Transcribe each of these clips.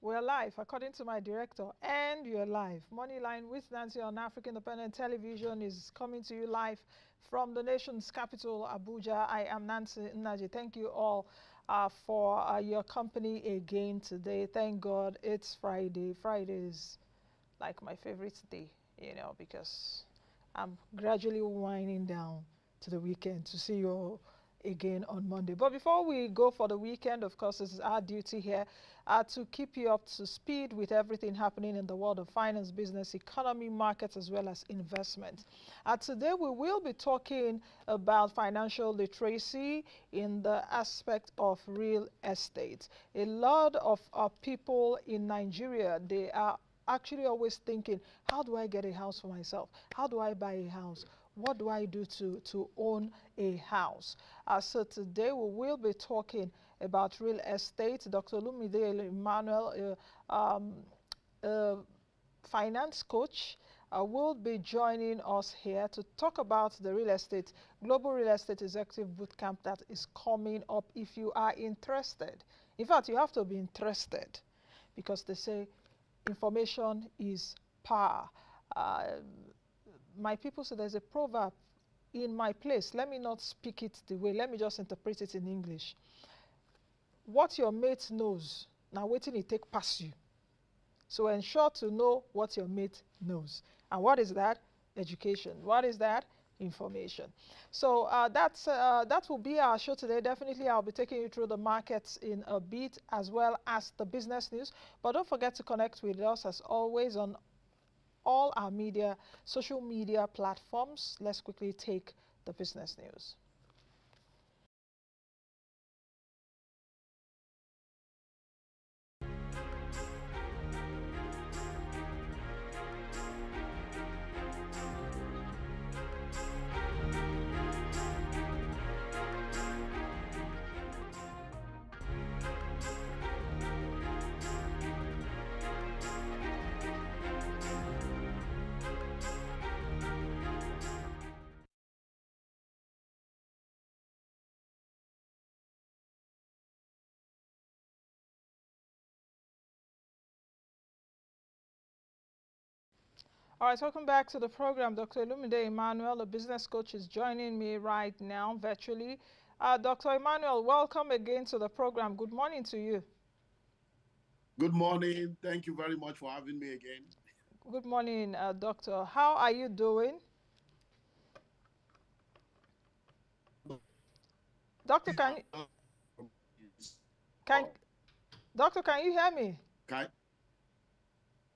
We're live, according to my director, and you're live. Moneyline with Nancy on African Independent Television is coming to you live from the nation's capital, Abuja. I am Nancy Nnaji. Thank you all for your company again today. Thank God it's Friday. Friday is like my favorite day, you know, because I'm gradually winding down to the weekend to see you all again on Monday. But before we go for the weekend, of course, this is our duty here to keep you up to speed with everything happening in the world of finance, business, economy, markets, as well as investment. Today, we will be talking about financial literacy in the aspect of real estate. A lot of people in Nigeria, they are actually always thinking, how do I get a house for myself? How do I buy a house? What do I do to own a house? So today we will be talking about real estate. Dr. Olumide Emmanuel, finance coach, will be joining us here to talk about the Global Real Estate Executive Bootcamp that is coming up if you are interested. In fact, you have to be interested because they say information is power. My people say there's a proverb in my place. Let me not speak it the way. Let me just interpret it in English. What your mate knows, now waiting it take pass you. So ensure to know what your mate knows. And what is that? Education. What is that? Information. So that will be our show today. Definitely I'll be taking you through the markets in a bit as well as the business news. But don't forget to connect with us as always on all our social media platforms. Let's quickly take the business news. All right, welcome back to the program. Dr. Olumide Emmanuel, a business coach, is joining me right now virtually. Dr. Emmanuel, welcome again to the program. Good morning to you. Good morning. Thank you very much for having me again. Good morning, Doctor. How are you doing? Doctor, can Doctor, can you hear me? Can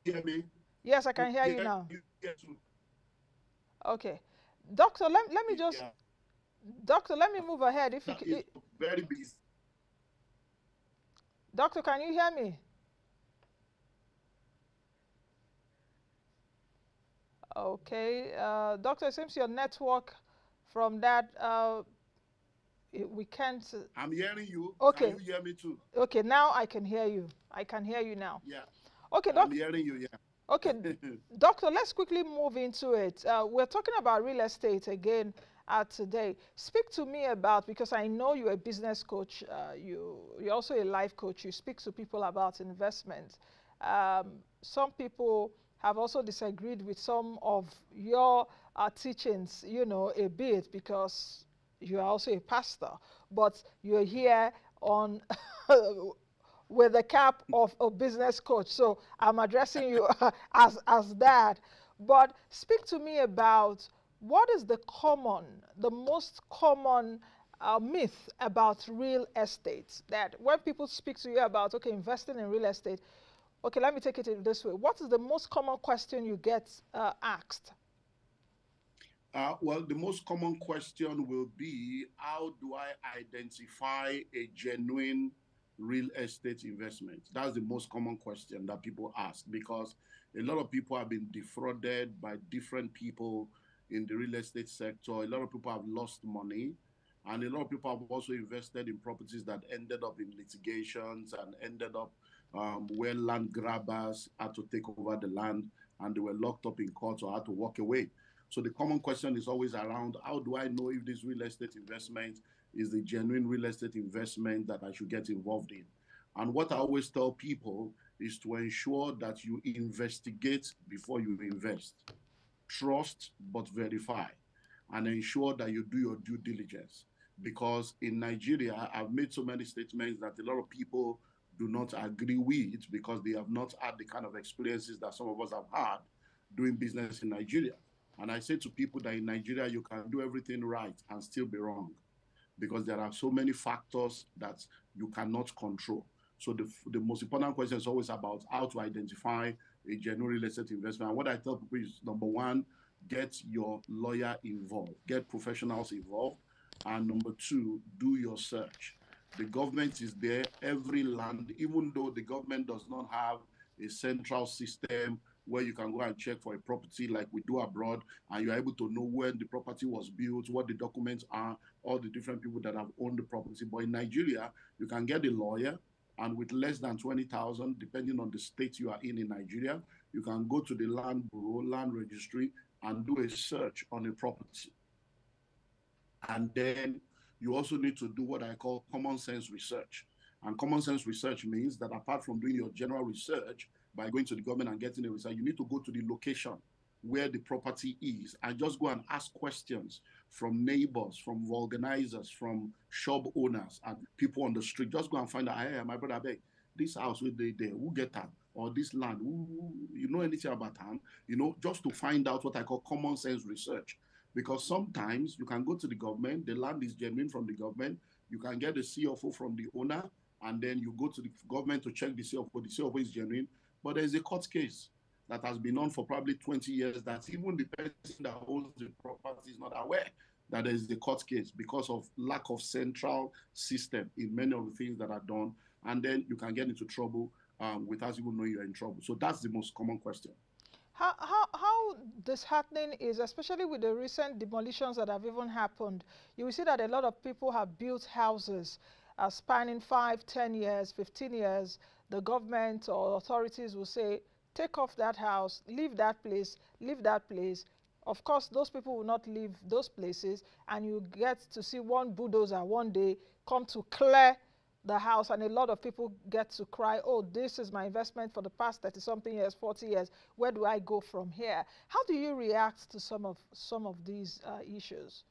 you hear me? Yes, I can hear you Yeah, now. you get to. Okay. Doctor, let me just, Yeah, Doctor, let me move ahead. If you, it's very busy. Doctor, can you hear me? Okay. Doctor, it seems your network from that, we can't. I'm hearing you. Can Okay. you hear me too? Okay, now I can hear you. I can hear you now. Yeah, Okay, I'm doc. hearing you. Okay, Yeah. doctor, let's quickly move into it. We're talking about real estate again today. Speak to me about, because I know you're a business coach, you're also a life coach. You speak to people about investment. Some people have also disagreed with some of your teachings, you know, a bit because you are also a pastor, but you're here on with the cap of a business coach. So I'm addressing you as that. But speak to me about what is the most common myth about real estate, that when people speak to you about, okay, investing in real estate, okay, let me take it in this way. What is the most common question you get asked? Well, the most common question will be, how do I identify a genuine real estate investment? That's the most common question that people ask, because a lot of people have been defrauded by different people in the real estate sector. A lot of people have lost money, and a lot of people have also invested in properties that ended up in litigations and ended up where land grabbers had to take over the land and they were locked up in court or had to walk away. So the common question is always around, how do I know if this real estate investment is the genuine real estate investment that I should get involved in? And what I always tell people is to ensure that you investigate before you invest. Trust but verify, and ensure that you do your due diligence. Because in Nigeria, I've made so many statements that a lot of people do not agree with because they have not had the kind of experiences that some of us have had doing business in Nigeria. And I say to people that in Nigeria, you can do everything right and still be wrong because there are so many factors that you cannot control. So the most important question is always about how to identify a genuine real estate investment. And what I tell people is, number one, get your lawyer involved, get professionals involved. And number two, do your search. The government is there, every land, even though the government does not have a central system where you can go and check for a property like we do abroad, and you're able to know when the property was built, what the documents are, all the different people that have owned the property. But in Nigeria, you can get a lawyer, and with less than 20,000, depending on the state you are in Nigeria, you can go to the land bureau, land registry, and do a search on a property. And then you also need to do what I call common sense research. And common sense research means that apart from doing your general research by going to the government and getting a research, you need to go to the location where the property is and just go and ask questions from neighbors, from organizers, from shop owners, and people on the street. Just go and find out, hey, my brother, beg, this house where they there, who get that? Or this land, you know anything about town? You know, just to find out what I call common sense research. Because sometimes you can go to the government, the land is genuine from the government, you can get the CFO from the owner, and then you go to the government to check the CFO is genuine, but there's a court case that has been on for probably 20 years that even the person that owns the property is not aware that there is the court case because of lack of central system in many of the things that are done, and then you can get into trouble without even knowing you're in trouble. So that's the most common question. How disheartening is, especially with the recent demolitions that have even happened, you will see that a lot of people have built houses spanning 5, 10 years, 15 years. The government or authorities will say, take off that house, leave that place, leave that place. Of course, those people will not leave those places, and you get to see one bulldozer one day come to clear the house, and a lot of people get to cry, oh, this is my investment for the past 30 something years, 40 years, where do I go from here? How do you react to some of these issues?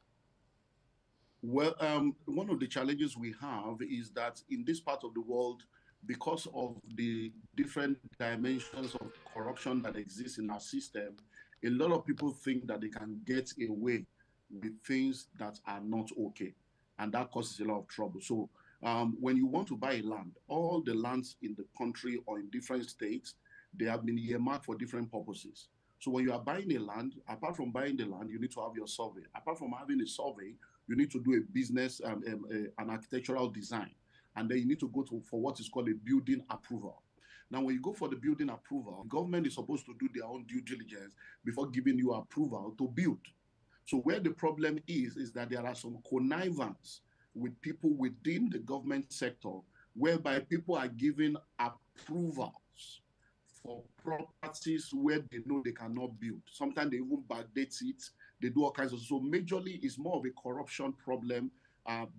Well, one of the challenges we have is that in this part of the world, because of the different dimensions of corruption that exists in our system, a lot of people think that they can get away with things that are not okay. And that causes a lot of trouble. So when you want to buy a land, all the lands in the country or in different states, they have been earmarked for different purposes. So when you are buying a land, apart from buying the land, you need to have your survey. Apart from having a survey, you need to do a business, an architectural design. And then you need to go for what is called a building approval. Now, when you go for the building approval, the government is supposed to do their own due diligence before giving you approval to build. So where the problem is that there are some connivance with people within the government sector, whereby people are given approvals for properties where they know they cannot build. Sometimes they even backdate it. They do all kinds of. So majorly, it's more of a corruption problem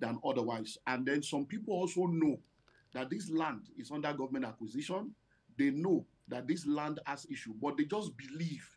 than otherwise. And then some people also know that this land is under government acquisition. They know that this land has issue, but they just believe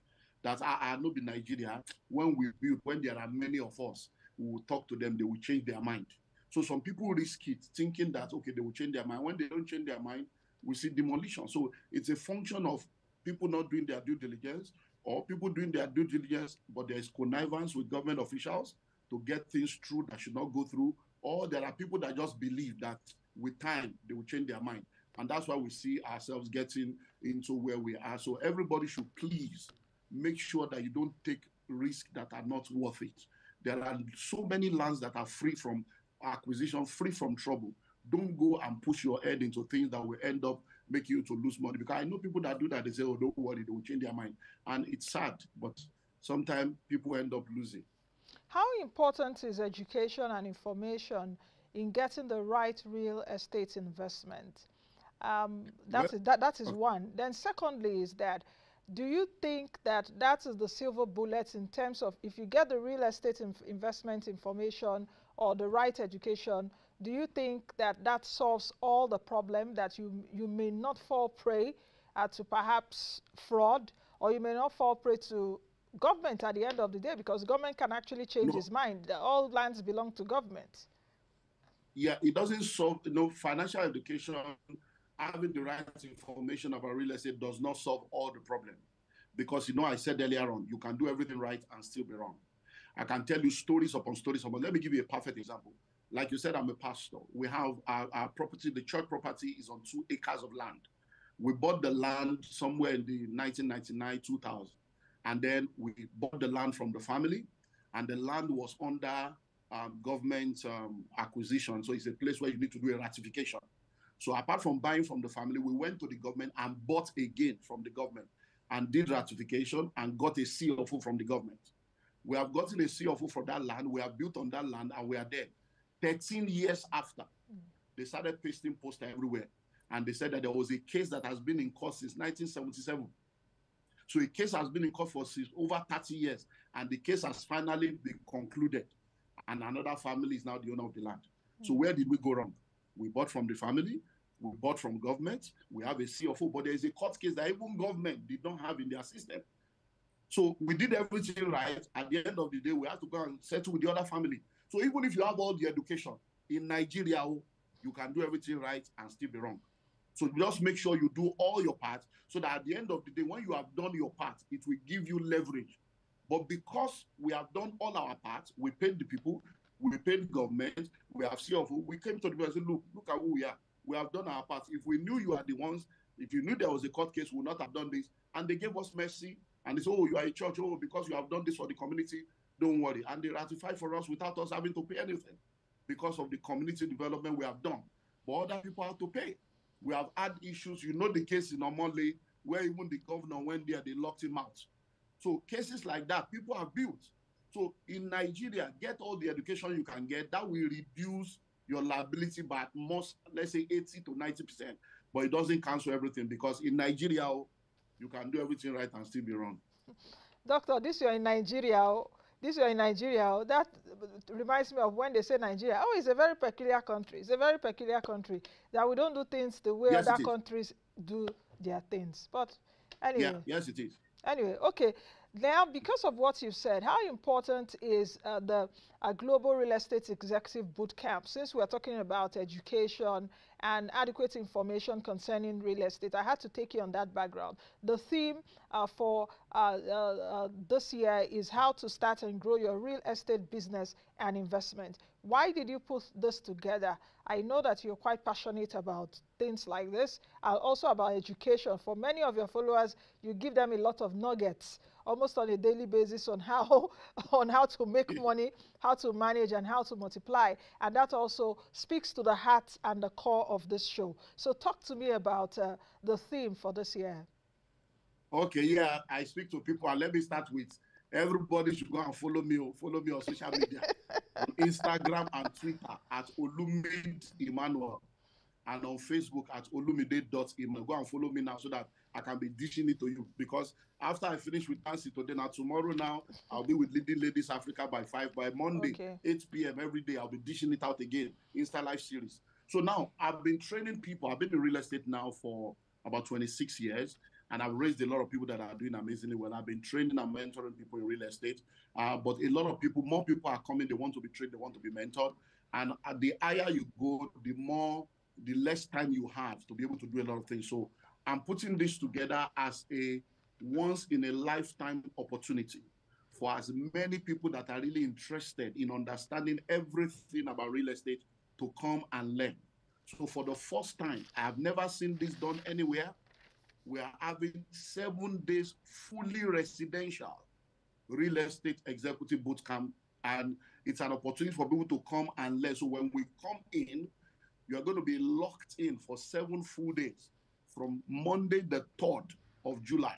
that I know in Nigeria, when we build, when there are many of us, we will talk to them, they will change their mind. So some people risk it, thinking that, okay, they will change their mind. When they don't change their mind, we see demolition. So it's a function of people not doing their due diligence, or people doing their due diligence, but there is connivance with government officials to get things through that should not go through, or there are people that just believe that with time, they will change their mind. And that's why we see ourselves getting into where we are. So everybody should please make sure that you don't take risks that are not worth it. There are so many lands that are free from acquisition, free from trouble. Don't go and push your head into things that will end up making you to lose money. Because I know people that do that, they say, oh, don't worry, they will change their mind. And it's sad, but sometimes people end up losing. How important is education and information in getting the right real estate investment? Well, That is one. Then secondly is that, do you think that that is the silver bullet in terms of if you get the real estate investment information or the right education, do you think that that solves all the problem, that you may not fall prey to perhaps fraud, or you may not fall prey to government at the end of the day, because government can actually change No, its mind. All lands belong to government. yeah, it doesn't solve, financial education, having the right information about real estate does not solve all the problem. Because, I said earlier on, you can do everything right and still be wrong. I can tell you stories upon stories upon. Let me give you a perfect example. Like you said, I'm a pastor. We have our property, the church property is on 2 acres of land. We bought the land somewhere in the 1999, 2000. And then we bought the land from the family, and the land was under government acquisition. So it's a place where you need to do a ratification. So apart from buying from the family, we went to the government and bought again from the government and did ratification and got a CFO from the government. We have gotten a CFO for that land. We have built on that land, and we are there. 13 years after, they started pasting posters everywhere. And they said that there was a case that has been in court since 1977. So a case has been in court for over 30 years, and the case has finally been concluded. And another family is now the owner of the land. So where did we go wrong? We bought from the family, we bought from government, we have a CFO, but there is a court case that even government did not have in their system. So we did everything right. At the end of the day, we have to go and settle with the other family. So even if you have all the education in Nigeria, you can do everything right and still be wrong. So just make sure you do all your parts, so that at the end of the day, when you have done your part, it will give you leverage. But because we have done all our parts, we paid the people, we paid government, we have CFO, we came to the people and said, look at who we are. We have done our part. If we knew you are the ones, if you knew there was a court case, we would not have done this. And they gave us mercy. And they said, oh, you are a church. Oh, because you have done this for the community, don't worry. And they ratified for us without us having to pay anything, because of the community development we have done. But other people have to pay. We have had issues. The case in Omole, where even the governor went there, they locked him out. So cases like that, people have built. So in Nigeria, get all the education you can get. That will reduce your liability by at most, let's say 80 to 90%. But it doesn't cancel everything, because in Nigeria, you can do everything right and still be wrong. Doctor, this you're in Nigeria. This you're in Nigeria. That reminds me of when they say Nigeria. Oh, it's a very peculiar country. It's a very peculiar country, that we don't do things the way Yes, other countries do their things. But anyway. Yeah, yes, it is. Anyway, okay. Now, because of what you've said, how important is the Global Real Estate Executive Bootcamp? Since we're talking about education and adequate information concerning real estate, I had to take you on that background. The theme for this year is how to start and grow your real estate business and investment. Why did you put this together? I know that you're quite passionate about things like this, and also about education. For many of your followers, you give them a lot of nuggets almost on a daily basis on how to make money, how to manage, and how to multiply. And that also speaks to the heart and the core of this show. So talk to me about the theme for this year. Okay, yeah, I speak to people, and let me start with, everybody should go and follow me on social media, on Instagram and Twitter at Olumide Emmanuel, and on Facebook at olumide.emmanuel. Go and follow me now, so that I can be dishing it to you. Because after I finish with Nancy today, now tomorrow now, I'll be with Leading Ladies Africa by 5. By Monday, okay, 8 p.m. every day, I'll be dishing it out again, Insta Live series. So now, I've been training people. I've been in real estate now for about 26 years. And I've raised a lot of people that are doing amazingly well. I've been training and mentoring people in real estate. But a lot of people, more people are coming. They want to be trained. They want to be mentored. And the higher you go, the less time you have to be able to do a lot of things. So I'm putting this together as a once-in-a-lifetime opportunity for as many people that are really interested in understanding everything about real estate to come and learn. So for the first time, I have never seen this done anywhere. We are having 7 days fully residential real estate executive bootcamp, and it's an opportunity for people to come and learn. So when we come in, you are going to be locked in for 7 full days, from Monday the 3rd of July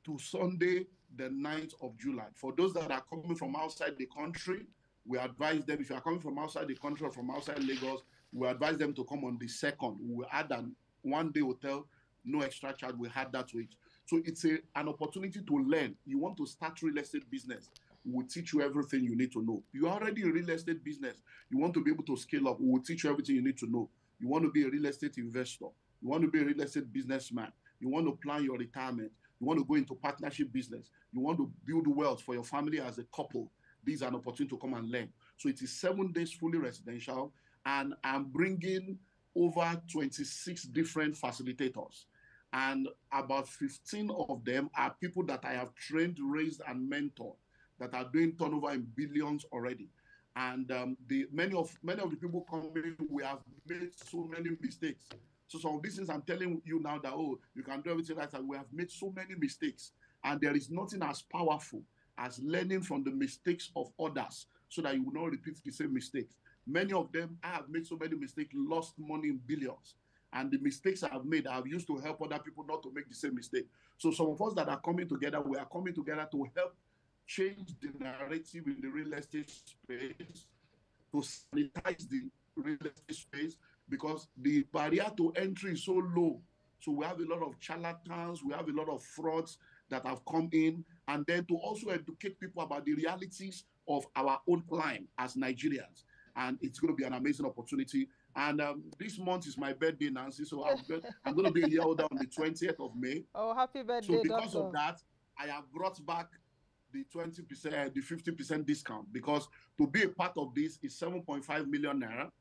to Sunday the 9th of July. For those that are coming from outside the country, we advise them, if you are coming from outside the country or from outside Lagos, we advise them to come on the 2nd. We will add an 1-day hotel, no extra charge. We had that to it. So it's an opportunity to learn. You want to start real estate business. We will teach you everything you need to know. You're already in real estate business. You want to be able to scale up. We will teach you everything you need to know. You want to be a real estate investor. You want to be a real estate businessman. You want to plan your retirement. You want to go into partnership business. You want to build wealth for your family as a couple. This is an opportunity to come and learn. So it is 7 days fully residential, and I'm bringing over 26 different facilitators. And about 15 of them are people that I have trained, raised, and mentored that are doing turnover in billions already. And many of the people coming, we have made so many mistakes. So some of these things I'm telling you now that, oh, you can do everything right, and we have made so many mistakes. And there is nothing as powerful as learning from the mistakes of others so that you will not repeat the same mistakes. Many of them, I have made so many mistakes, lost money in billions. And the mistakes I have made, I've used to help other people not to make the same mistake. So some of us that are coming together, we are coming together to help change the narrative in the real estate space, to sanitize the real estate space, because the barrier to entry is so low. So we have a lot of charlatans, we have a lot of frauds that have come in, and then to also educate people about the realities of our own climb as Nigerians. And it's going to be an amazing opportunity. And this month is my birthday, Nancy, so I'm going to be a year older on the 20th of May. Oh, happy birthday, so because doctor. of that, I have brought back the 20%, the 50% discount, because to be a part of this is 7.5 million naira,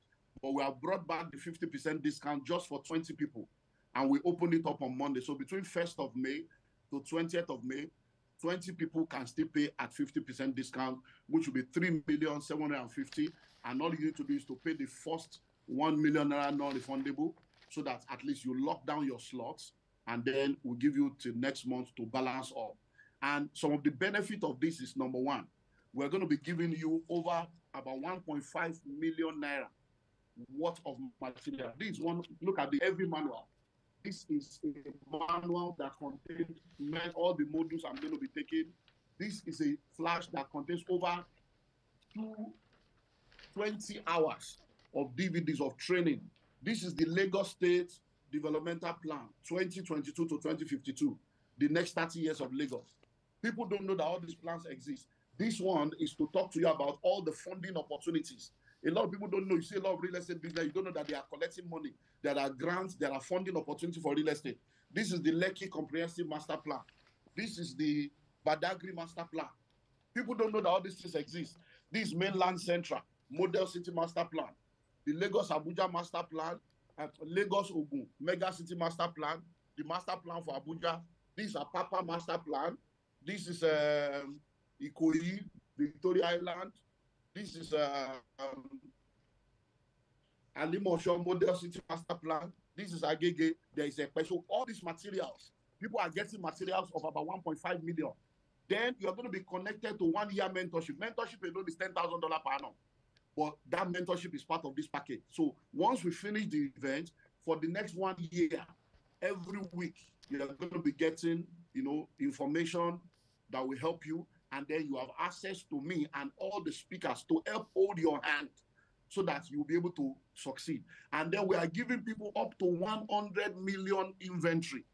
but we have brought back the 50% discount just for 20 people, and we opened it up on Monday. So between 1st of May to 20th of May, 20 people can still pay at 50% discount, which will be 3,750,000. And all you need to do is to pay the first 1 million naira non-refundable, so that at least you lock down your slots, and then we'll give you till next month to balance up. And some of the benefit of this is, number one, we're going to be giving you over about 1.5 million naira worth of material. This one, look at the heavy manual. This is a manual that contains all the modules I'm going to be taking. This is a flash that contains over 20 hours of DVDs of training. This is the Lagos State Developmental Plan, 2022 to 2052, the next 30 years of Lagos. People don't know that all these plans exist. This one is to talk to you about all the funding opportunities. A lot of people don't know. You see a lot of real estate business, you don't know that they are collecting money. There are grants, there are funding opportunities for real estate. This is the Lekki Comprehensive Master Plan. This is the Badagry Master Plan. People don't know that all these things exist. This is Mainland Central Model City Master Plan, the Lagos Abuja Master Plan, Lagos Ogun Mega City Master Plan, the Master Plan for Abuja. This is a Papa Master Plan. This is Ikoyi, Victoria Island. This is Alimosho Model City Master Plan. This is Agege. There is a special. All these materials, people are getting materials of about 1.5 million. Then you're going to be connected to 1 year mentorship. Mentorship alone is $10,000 per annum. But that mentorship is part of this package. So once we finish the event, for the next 1 year, every week, you're going to be getting, information that will help you. And then you have access to me and all the speakers to help hold your hand so that you'll be able to succeed. And then we are giving people up to 100 million inventory.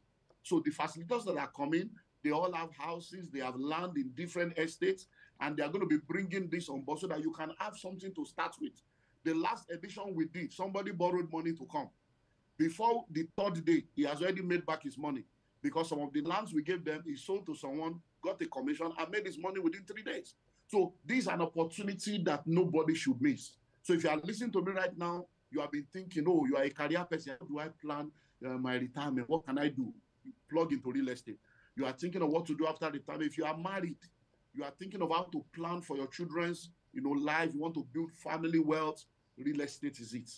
So the facilitators that are coming, they all have houses, they have land in different estates, and they are going to be bringing this on board so that you can have something to start with. The last edition we did, somebody borrowed money to come. Before the 3rd day, he has already made back his money, because some of the lands we gave them, he sold to someone, got a commission, and made his money within 3 days. So this is an opportunity that nobody should miss. So if you are listening to me right now, you have been thinking, oh, you are a career person. How do I plan my retirement? What can I do? You plug into real estate. You are thinking of what to do after retirement. If you are married, you are thinking of how to plan for your children's, life. You want to build family wealth. Real estate is it.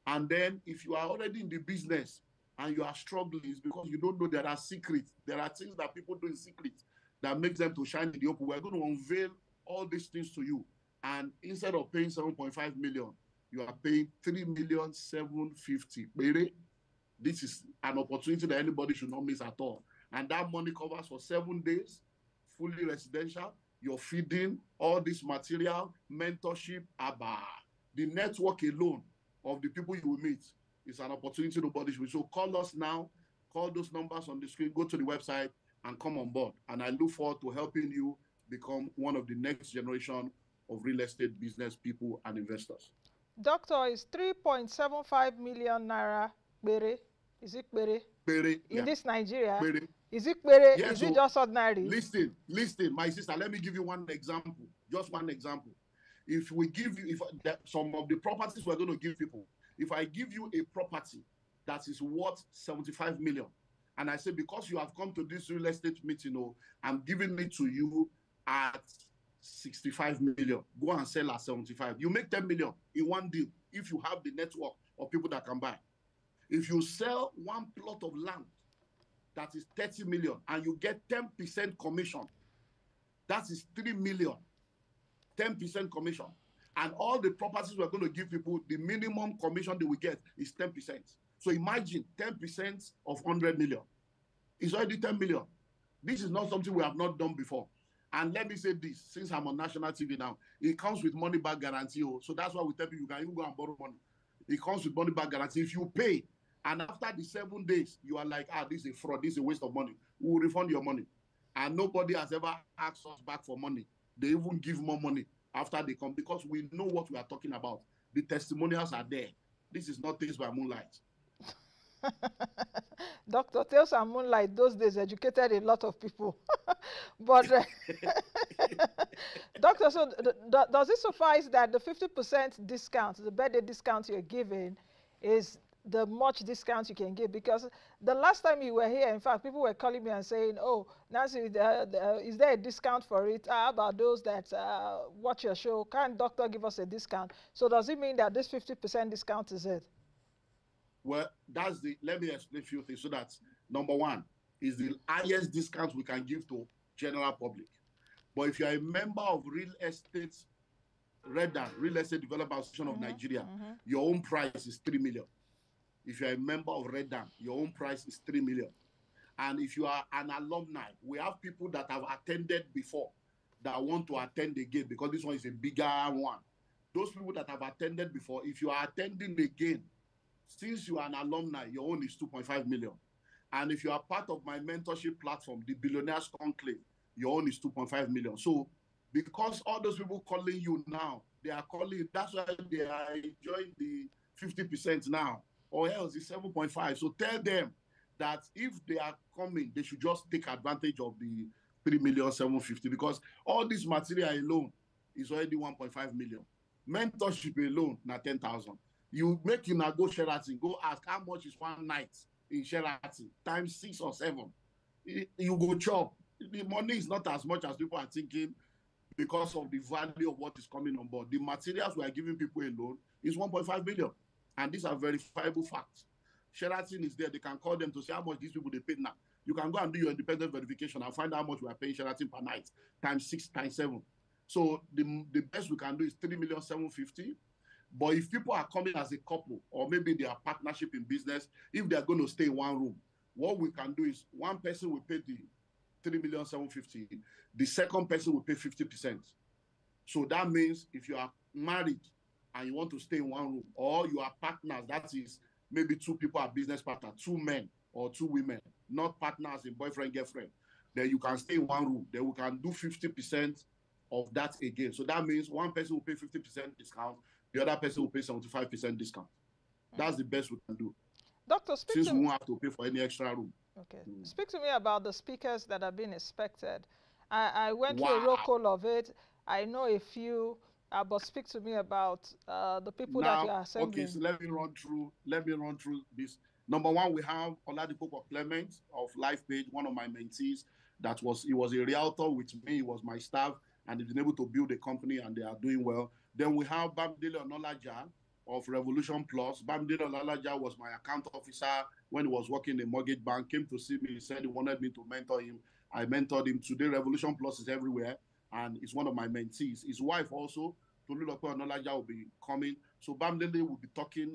And then if you are already in the business and you are struggling, it's because you don't know there are secrets. There are things that people do in secret that makes them to shine in the open. We're going to unveil all these things to you. And instead of paying 7.5 million, you are paying 3,750,000. This is an opportunity that anybody should not miss at all. And that money covers for 7 days, fully residential, your feeding, all this material, mentorship, the network alone of the people you will meet is an opportunity nobody should miss. So call us now, call those numbers on the screen, go to the website and come on board. And I look forward to helping you become one of the next generation of real estate business people and investors. Doctor, is 3.75 million naira bere? Is it bere? Bere, In yeah. this Nigeria? Bere. Is it bere? Yeah, Is so it just ordinary? listen, my sister, let me give you one example. Just one example. If we give you, some of the properties we're going to give people, if I give you a property that is worth 75 million, and I say, because you have come to this real estate meeting, I'm giving it to you at 65 million. Go and sell at 75. You make 10 million in one deal if you have the network of people that can buy. If you sell one plot of land that is 30 million and you get 10% commission, that is 3 million. 10% commission. And all the properties we're going to give people, the minimum commission they will get is 10%. So imagine 10% of 100 million. It's already 10 million. This is not something we have not done before. And let me say this, since I'm on national TV now, it comes with money back guarantee. So that's why we tell people you can even go and borrow money. It comes with money back guarantee. If you pay, and after the 7 days, you are like, this is a fraud, this is a waste of money, we will refund your money. And nobody has ever asked us back for money. They even give more money after they come, because we know what we are talking about. The testimonials are there. This is not Tales by Moonlight. Dr. Tales and Moonlight, those days, educated a lot of people. But, Doctor, so does it suffice that the 50% discount, the birthday discount you're giving, is the much discount you can give? Because the last time you were here, in fact, people were calling me and saying, oh, Nancy, is there a discount for it? How about those that watch your show? Can't doctor give us a discount? So does it mean that this 50% discount is it? Well, let me explain a few things so that, number one, is the highest discount we can give to general public. But if you're a member of Real Estate Development Association of Nigeria, your own price is 3 million. If you're a member of Redan, your own price is 3 million. And if you are an alumni, we have people that have attended before that want to attend again, because this one is a bigger one. Those people that have attended before, if you are attending again, since you are an alumni, your own is 2.5 million. And if you are part of my mentorship platform, the Billionaires Conclave, your own is 2.5 million. So because all those people calling you now, they are calling, that's why they are enjoying the 50% now, or else it's 7.5. So tell them that if they are coming, they should just take advantage of the 3,750,000, because all this material alone is already 1.5 million. Mentorship alone, na 10,000. You make you now go Sheraton, go ask how much is one night in Sheraton, times 6 or 7. You go chop. The money is not as much as people are thinking, because of the value of what is coming on board. The materials we are giving people alone is 1.5 billion. And these are verifiable facts. Sheraton is there. They can call them to say how much these people they pay now. You can go and do your independent verification and find out how much we are paying Sheraton per night, times 6, times 7. So the best we can do is 3,750,000. But if people are coming as a couple, or maybe they are partnership in business, if they are going to stay in one room, what we can do is one person will pay the 3,750,000. The second person will pay 50%. So that means if you are married and you want to stay in one room, or you are partners, that is maybe 2 people are business partners, 2 men or 2 women, not partners in boyfriend, girlfriend, then you can stay in one room. Then we can do 50% of that again. So that means one person will pay 50% discount, the other person will pay 75% discount. That's the best we can do. Doctor, since we won't have to pay for any extra room. Okay. Speak to me about the speakers that have been expected. I went through a roll call of it. I know a few, but speak to me about the people that you are assembling. Okay, so let me run through this. Number one, we have Oladipo Clement of Life Page, one of my mentees. He was a realtor with me. He was my staff, and he's been able to build a company, and they are doing well. Then we have Bamidele Onolaja of Revolution Plus. Bamidele Onolaja was my account officer when he was working in a mortgage bank. Came to see me. He said he wanted me to mentor him. I mentored him. Today, Revolution Plus is everywhere, and he's one of my mentees. His wife also, Tolulope Onolaja, will be coming. So Bamidele will be talking.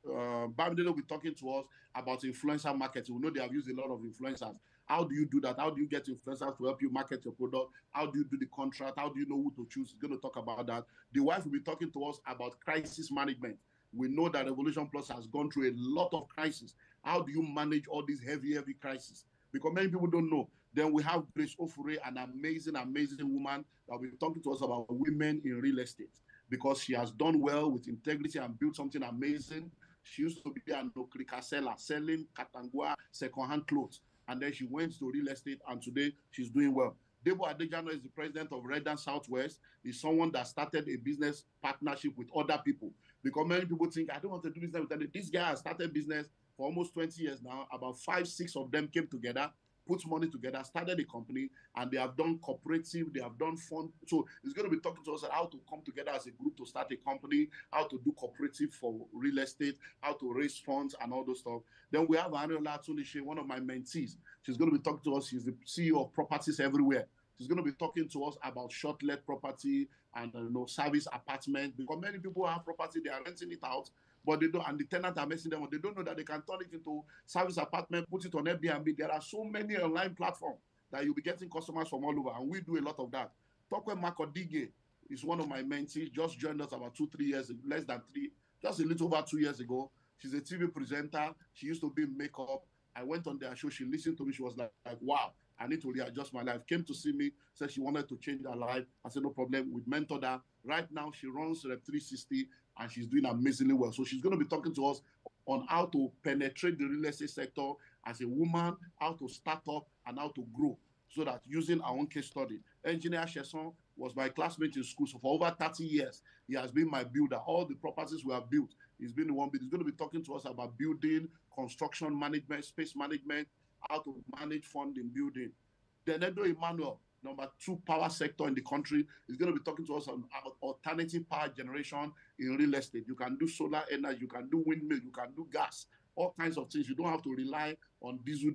Bamidele will be talking to us about influencer marketing. We know they have used a lot of influencers. How do you do that? How do you get influencers to help you market your product? How do you do the contract? How do you know who to choose? He's going to talk about that. The wife will be talking to us about crisis management. We know that Revolution Plus has gone through a lot of crises. How do you manage all these heavy crises? Because many people don't know. Then we have Grace Ofure, an amazing, amazing woman that will be talking to us about women in real estate because she has done well with integrity and built something amazing. She used to be an okrika seller, selling Katangua second-hand clothes. And then she went to real estate, and today she's doing well. Debo Adejano is the president of Redan Southwest. He's someone that started a business partnership with other people. Because many people think, I don't want to do business with them. This guy has started business for almost 20 years now. About 5, 6 of them came together, put money together, started a company, and they have done cooperative, they have done fund. So he's going to be talking to us about how to come together as a group to start a company, how to do cooperative for real estate, how to raise funds and all those stuff. Then we have Ariola Tunishe, one of my mentees. She's going to be talking to us. She's the CEO of Properties Everywhere. She's going to be talking to us about short-let property and service apartment, because many people have property, they are renting it out, but they don't, and the tenants are messing them up. They don't know that they can turn it into service apartment, put it on Airbnb. There are so many online platforms that you'll be getting customers from all over, and we do a lot of that. Tokwe Makodige is one of my mentees, just joined us about 2-3 years, less than 3, just a little over 2 years ago. She's a TV presenter. She used to be in makeup. I went on their show. She listened to me. She was like wow, I need to readjust my life. Came to see me, said she wanted to change her life. I said, no problem. We mentored her. Right now, she runs Rep 360, and she's doing amazingly well. So she's going to be talking to us on how to penetrate the real estate sector as a woman, how to start up, and how to grow. So that using our own case study. Engineer Chesson was my classmate in school. So for over 30 years, he has been my builder. All the properties we have built, he's been the one. He's going to be talking to us about building, construction management, space management, how to manage fund in building. Then Dr Emmanuel, number 2 power sector in the country, is going to be talking to us on alternative power generation in real estate. You can do solar energy, you can do windmill, you can do gas, all kinds of things. You don't have to rely on diesel.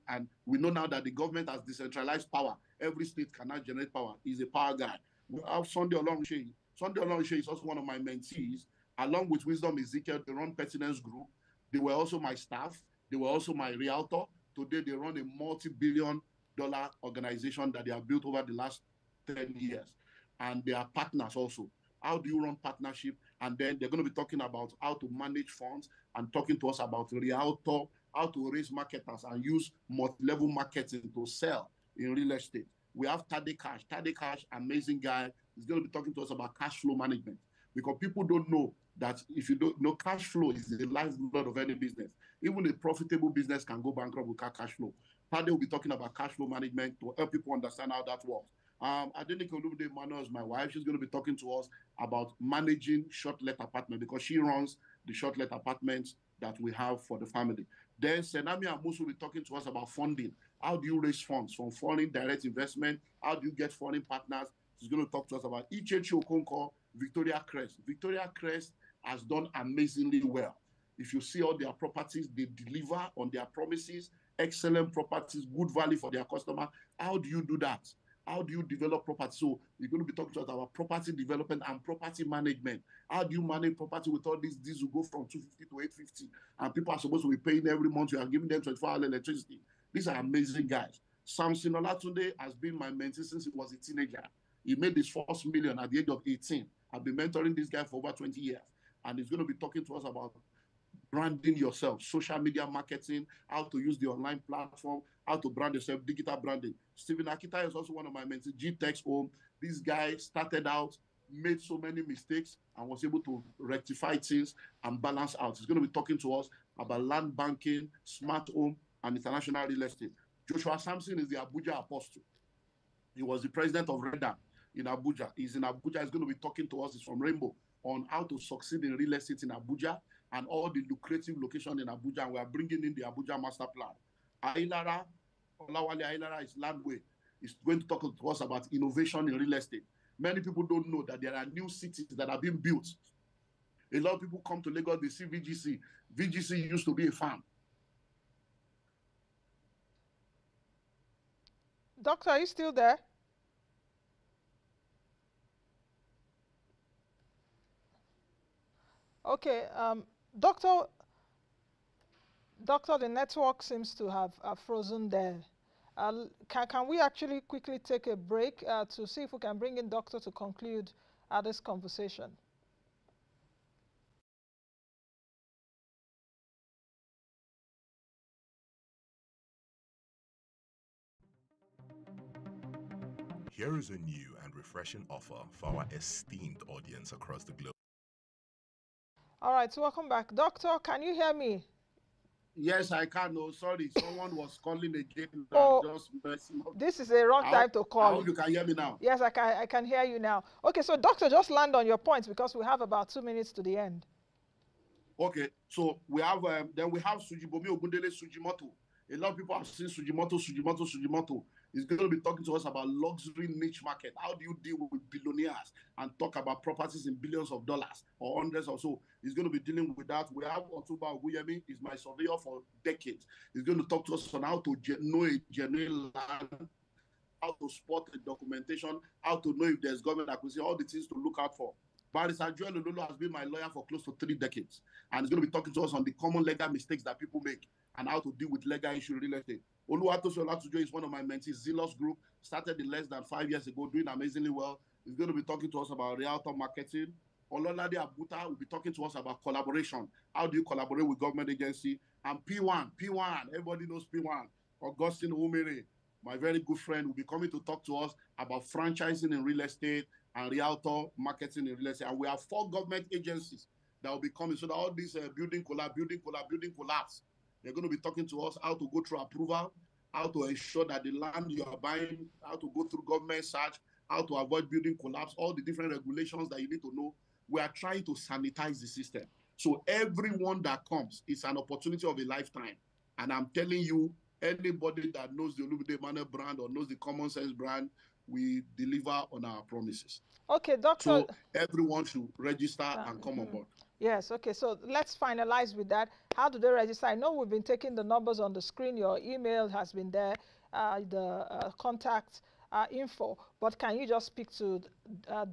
And we know now that the government has decentralized power. Every state cannot generate power. He's a power guy. We have Sunday Olorunse. Sunday Olorunse is also one of my mentees. Along with Wisdom Ezekiel, they run Pertinence Group. They were also my staff. They were also my realtor. Today, they run a multi-billion-dollar organization that they have built over the last 10 years. And they are partners also. How do you run partnership? And then they're going to be talking about how to manage funds and talking to us about realtor, how to raise marketers and use multi-level marketing to sell in real estate. We have Tade Cash. Tade Cash, amazing guy. He's going to be talking to us about cash flow management, because people don't know that if you don't know, cash flow is the lifeblood of any business. Even a profitable business can go bankrupt without cash flow. Tade will be talking about cash flow management to help people understand how that works. Dr Olumide Emmanuel is my wife. She's going to be talking to us about managing short-let apartment, because she runs the short-let apartments that we have for the family. Then Senami Amus will be talking to us about funding. How do you raise funds from foreign direct investment? How do you get foreign partners? She's going to talk to us about Ichechi Okonkwo, Victoria Crest. Victoria Crest has done amazingly well. If you see all their properties, they deliver on their promises, excellent properties, good value for their customer. How do you do that? How do you develop property? So we're going to be talking to us about property development and property management. How do you manage property with all these will go from 250 to 850, and people are supposed to be paying every month. You are giving them 24-hour electricity. These are amazing guys. Samson Olatunde has been my mentee since he was a teenager. He made his first million at the age of 18. I've been mentoring this guy for over 20 years. And he's going to be talking to us about branding yourself, social media marketing, how to use the online platform, how to brand yourself, digital branding. Stephen Akita is also one of my mentees, G-Tex Home. This guy started out, made so many mistakes, and was able to rectify things and balance out. He's going to be talking to us about land banking, smart home, and international real estate. Joshua Sampson is the Abuja apostle. He was the president of Redan in Abuja. He's in Abuja. He's going to be talking to us. He's from Rainbow, on how to succeed in real estate in Abuja and all the lucrative locations in Abuja. And we are bringing in the Abuja master plan. Ailara, Olawale Ailara is Landway. He's going to talk to us about innovation in real estate. Many people don't know that there are new cities that are being built. A lot of people come to Lagos, they see VGC. VGC used to be a farm. Doctor, are you still there? Okay, Doctor, the network seems to have frozen there. Can we actually quickly take a break to see if we can bring in Doctor to conclude this conversation? Here is a new and refreshing offer for our esteemed audience across the globe. All right, so welcome back. Doctor, can you hear me? Yes, I can. No, sorry. Someone was calling again. Oh, Just messing up. this is a wrong time to I call. hope you can hear me now. Yes, I can hear you now. Okay, so doctor, just land on your points because we have about 2 minutes to the end. Okay, so we have then we have Sujibomi Ogundele Sujimoto. A lot of people have seen Sujimoto. He's going to be talking to us about luxury niche market. How do you deal with billionaires and talk about properties in billions of dollars or hundreds or so? He's going to be dealing with that. We have Otuba Oguyemi. He's my surveyor for decades. He's going to talk to us on how to know a genuine land, how to spot the documentation, how to know if there's government acquisition, all the things to look out for. Barrister Joel Ololo has been my lawyer for close to 3 decades, and he's going to be talking to us on the common legal mistakes that people make and how to deal with legal issue in real estate. Oluwatosin Olatujo is one of my mentees. Zealous Group started in less than 5 years ago, doing amazingly well. He's going to be talking to us about realtor marketing. Ololade Abuta will be talking to us about collaboration. How do you collaborate with government agency? And P1, everybody knows P1. Augustine Umere, my very good friend, will be coming to talk to us about franchising in real estate and realtor marketing in real estate. And we have 4 government agencies that will be coming. So that all these building collapse, they're going to be talking to us how to go through approval, how to ensure that the land you are buying, how to go through government search, how to avoid building collapse, all the different regulations that you need to know. We are trying to sanitize the system. So everyone that comes is an opportunity of a lifetime. And I'm telling you, anybody that knows the Olumide Emmanuel brand or knows the Common Sense brand, we deliver on our promises. Okay, doctor. So everyone should register and come on board. Yes, okay, so let's finalize with that. How do they register? I know we've been taking the numbers on the screen. Your email has been there, the contact info, but can you just speak to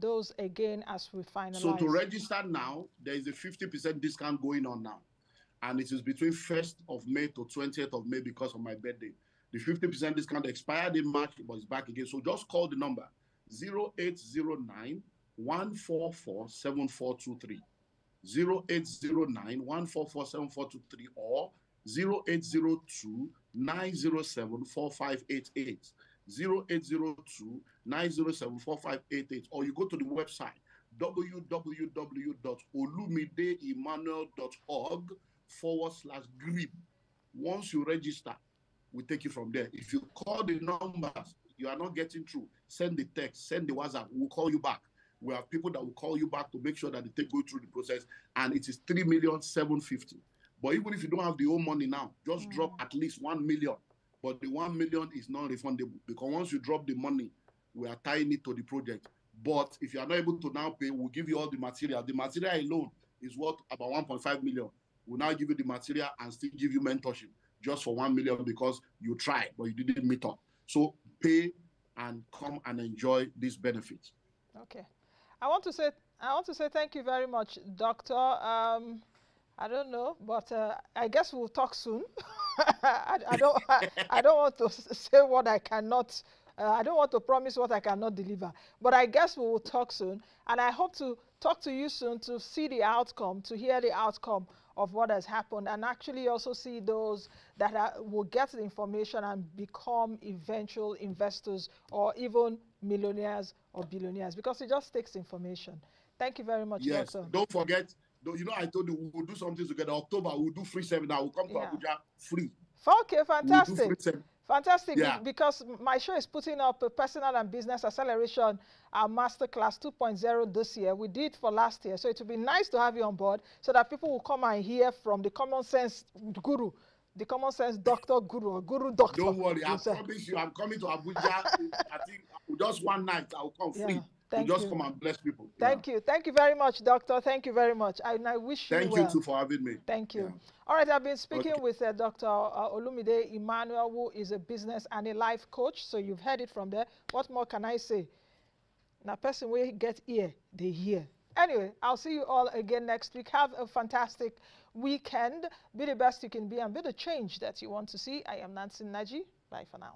those again as we finalize? So to register now, there is a 50% discount going on now. And it is between 1st of May to 20th of May because of my birthday. The 50% discount expired in March, but it's back again. So just call the number 0809 144 7423. 0809 144 7423 or 0802 907 4588. 0802 907 4588. Or you go to the website www.olumideemmanuel.org/grip. Once you register, we take you from there. If you call the numbers, you are not getting through, send the text, send the WhatsApp, we'll call you back. We have people that will call you back to make sure that they go through the process, and it is 3,750,000. But even if you don't have the whole money now, just drop at least 1 million. But the 1 million is non-refundable because once you drop the money, we are tying it to the project. But if you are not able to now pay, we'll give you all the material. The material alone is worth about 1.5 million. We'll now give you the material and still give you mentorship just for 1 million because you tried, but you didn't meet up. So pay and come and enjoy these benefits. Okay. I want to say thank you very much, Doctor. I don't know, but I guess we'll talk soon. I don't want to say what I cannot. I don't want to promise what I cannot deliver. But I guess we will talk soon, and I hope to talk to you soon to see the outcome, to hear the outcome of what has happened, and actually also see those that will get the information and become eventual investors or even millionaires or billionaires, because it just takes information. Thank you very much, yes, Doctor. Don't forget, you know, I told you we'll do something together. October, we'll do free seminar. We'll come to Abuja free. Okay, fantastic. Fantastic, yeah. Because my show is putting up a personal and business acceleration masterclass 2.0 this year. We did for last year, so it would be nice to have you on board so that people will come and hear from the common sense guru, the common sense doctor guru, or guru doctor. Don't worry, I promise you, I'm coming to Abuja. I think just one night I'll come free. Thank you. you. Come and bless people. Thank you. Thank you very much, Doctor. Thank you very much. I wish you well. Thank you too for having me. Thank you. All right, I've been speaking with Dr. Olumide Emmanuel, who is a business and a life coach. So you've heard it from there. What more can I say? Now, person will get ear, they hear. Anyway, I'll see you all again next week. Have a fantastic weekend. Be the best you can be and be the change that you want to see. I am Nancy Naji. Bye for now.